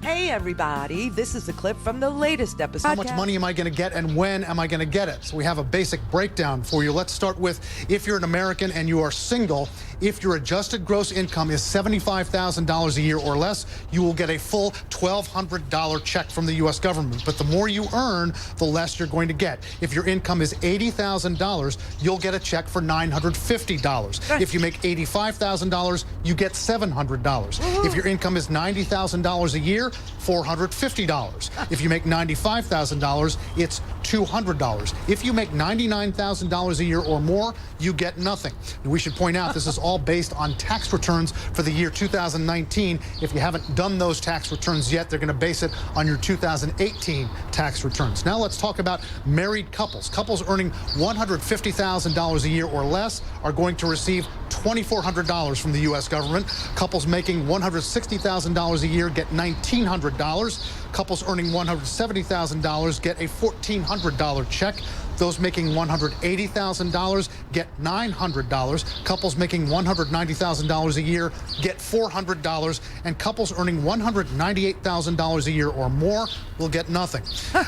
Hey everybody, this is a clip from the latest episode. How much money am I going to get and when am I going to get it? So we have a basic breakdown for you. Let's start with if you're an American and you are single, if your adjusted gross income is $75,000 a year or less, you will get a full $1,200 check from the U.S. government. But the more you earn, the less you're going to get. If your income is $80,000, you'll get a check for $950. If you make $85,000, you get $700. If your income is $90,000 a year, $450. If you make $95,000, it's $200. If you make $99,000 a year or more, you get nothing. And we should point out this is all based on tax returns for the year 2019. If you haven't done those tax returns yet, they're going to base it on your 2018 tax returns. Now let's talk about married couples. Couples earning $150,000 a year or less are going to receive $2,400 from the U.S. government. Couples making $160,000 a year get $1,900. Couples earning $170,000 get a $1,400 check. Those making $180,000 get $900. Couples making $190,000 a year get $400. And couples earning $198,000 a year or more will get nothing.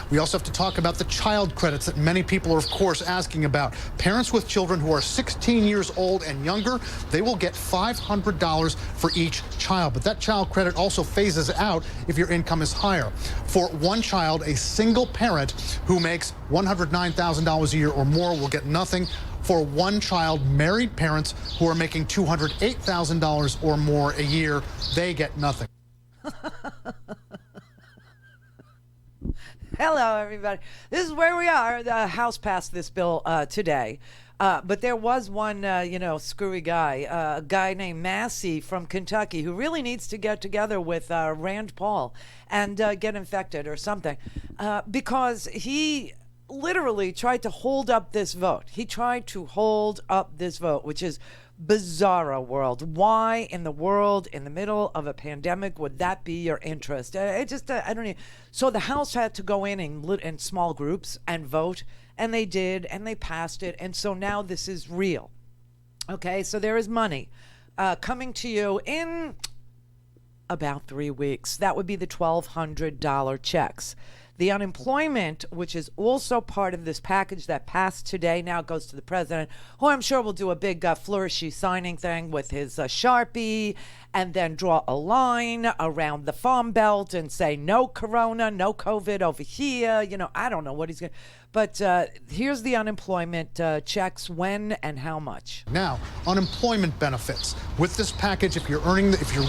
We also have to talk about the child credits that many people are, of course, asking about. Parents with children who are 16 years old and younger, they will get $500 for each child. But that child credit also phases out if your income is higher. For one child, a single parent who makes $109,000 a year or more will get nothing. For one child, married parents who are making $208,000 or more a year, they get nothing. Hello, everybody. This is where we are. The House passed this bill today. But there was one, screwy guy, a guy named Massey from Kentucky who really needs to get together with Rand Paul and get infected or something because he literally tried to hold up this vote. He tried to hold up this vote, which is bizarro world. Why in the world, in the middle of a pandemic, would that be your interest? I don't know. So the House had to go in small groups and vote, and they did, and they passed it, and so now this is real. Okay, so there is money coming to you in about 3 weeks. That would be the $1,200 checks. The unemployment, which is also part of this package that passed today, now goes to the president, who I'm sure will do a big flourishy signing thing with his Sharpie and then draw a line around the farm belt and say, no corona, no COVID over here. I don't know what he's going to. But here's the unemployment checks, when and how much. Now, unemployment benefits. With this package, if you're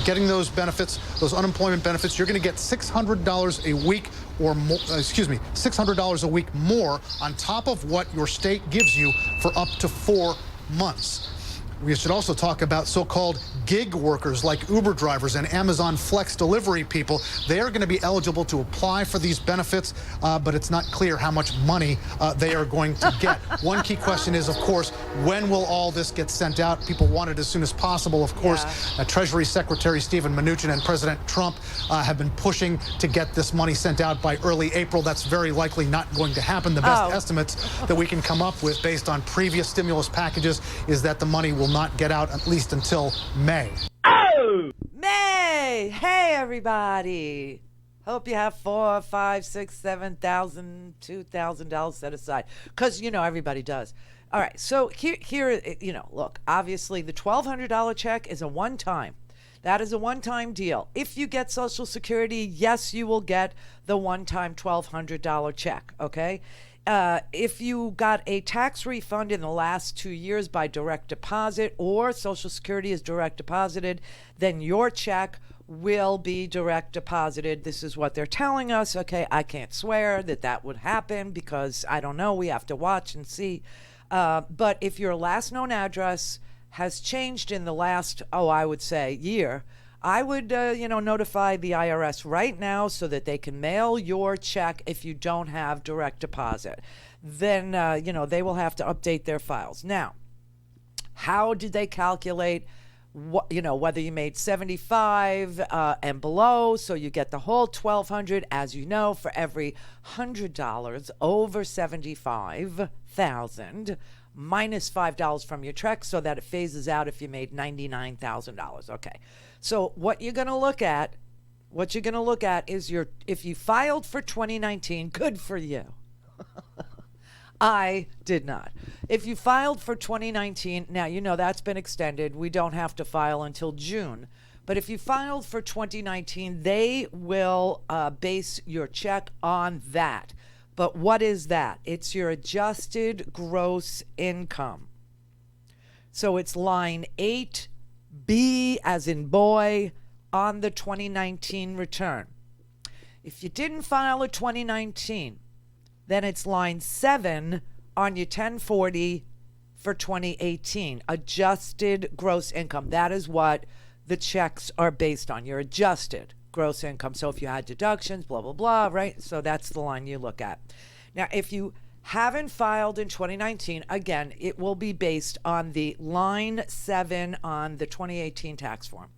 getting those benefits, those unemployment benefits, you're going to get $600 a week or more, $600 a week more on top of what your state gives you for up to 4 months. We should also talk about so-called gig workers like Uber drivers and Amazon Flex delivery people. They are going to be eligible to apply for these benefits, but it's not clear how much money they are going to get. One key question is, of course, when will all this get sent out? People want it as soon as possible, of course. Yeah. Treasury Secretary Steven Mnuchin and President Trump have been pushing to get this money sent out by early April. That's very likely not going to happen. The best estimates that we can come up with based on previous stimulus packages is that the money will not get out at least until May. Oh! May! Hey, everybody. Hope you have $4,000, $5,000, $6,000, $7,000, $2,000 set aside. Because, everybody does. All right, so here, look, obviously the $1,200 check is a one-time. That is a one-time deal. If you get Social Security, yes, you will get the one-time $1,200 check, okay? If you got a tax refund in the last 2 years by direct deposit or Social Security is direct deposited, then your check will be direct deposited. This is what they're telling us. Okay, I can't swear that would happen because I don't know. We have to watch and see. But if your last known address has changed in the last, I would say, year, I would, notify the IRS right now so that they can mail your check if you don't have direct deposit. Then, they will have to update their files. Now, how did they calculate, whether you made 75 and below, so you get the whole $1,200, as you know, for every $100 over 75,000 minus $5 from your check so that it phases out if you made $99,000. Okay. So what you're going to look at What you're going to look at is if you filed for 2019, good for you. I did not. If you filed for 2019, now you know that's been extended. We don't have to file until June. But if you filed for 2019, they will base your check on that. But what is that? It's your adjusted gross income. So it's line 8B as in boy on the 2019 return. If you didn't file a 2019, then it's line 7 on your 1040 for 2018. Adjusted gross income. That is what the checks are based on, your adjusted gross income. So if you had deductions, blah, blah, blah, right? So that's the line you look at. Now, if you haven't filed in 2019, again, it will be based on the line 7 on the 2018 tax form.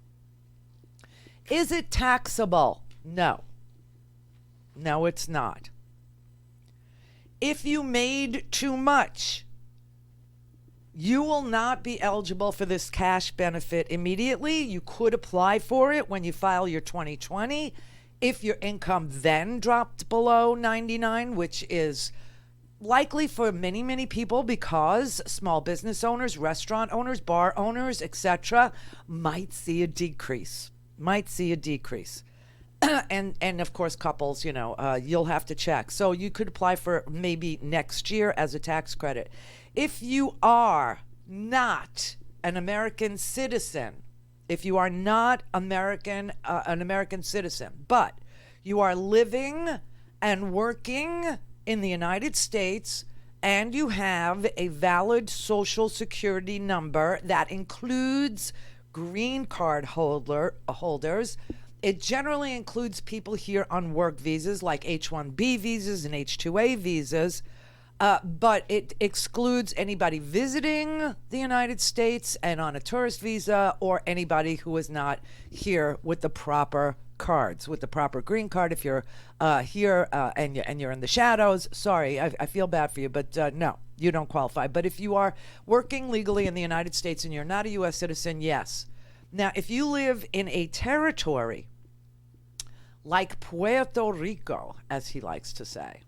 Is it taxable? No. No, it's not. If you made too much, you will not be eligible for this cash benefit immediately. You could apply for it when you file your 2020. If your income then dropped below 99, which is likely for many, many people because small business owners, restaurant owners, bar owners, etc., might see a decrease. And of course, couples, you'll have to check. So you could apply for maybe next year as a tax credit. If you are not an American citizen, an American citizen, but you are living and working in the United States and you have a valid Social Security number that includes green card holders. It generally includes people here on work visas like H-1B visas and H-2A visas, but it excludes anybody visiting the United States and on a tourist visa or anybody who is not here with the proper cards, with the proper green card. If you're here and you're in the shadows, sorry, I feel bad for you, but no, you don't qualify. But if you are working legally in the United States and you're not a U.S. citizen, yes. Now, if you live in a territory like Puerto Rico, as he likes to say,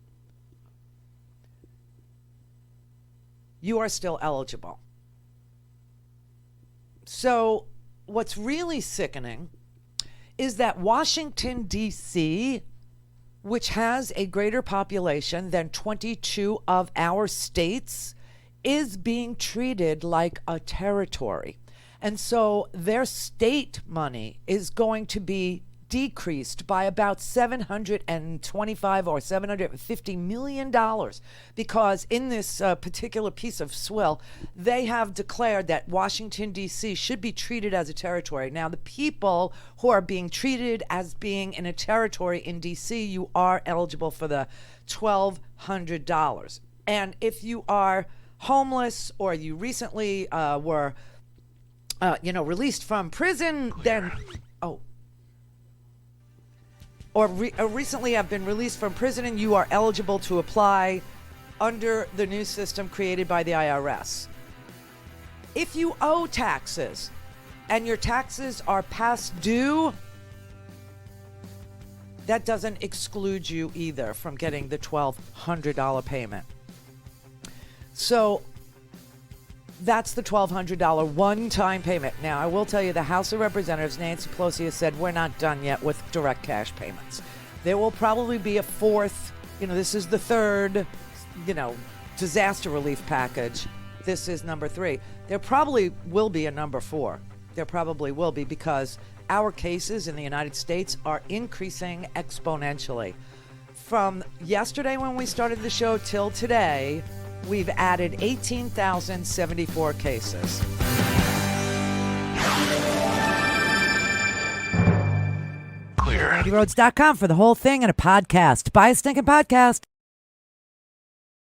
you are still eligible. So what's really sickening is that Washington, D.C., which has a greater population than 22 of our states, is being treated like a territory. And so their state money is going to be decreased by about $725 or $750 million because in this particular piece of swill, they have declared that Washington, D.C. should be treated as a territory. Now, the people who are being treated as being in a territory in D.C., you are eligible for the $1,200. And if you are homeless or you recently were released from prison, then, recently have been released from prison and you are eligible to apply under the new system created by the IRS. If you owe taxes and your taxes are past due, that doesn't exclude you either from getting the $1,200 payment. So that's the $1,200 one-time payment. Now, I will tell you, the House of Representatives, Nancy Pelosi, has said we're not done yet with direct cash payments. There will probably be a fourth, this is the third, disaster relief package. This is number 3. There probably will be a number 4. There probably will be because our cases in the United States are increasing exponentially. From yesterday when we started the show till today, we've added 18,074 cases. Clear. RandiRhodes.com for the whole thing and a podcast. Buy a stinking podcast.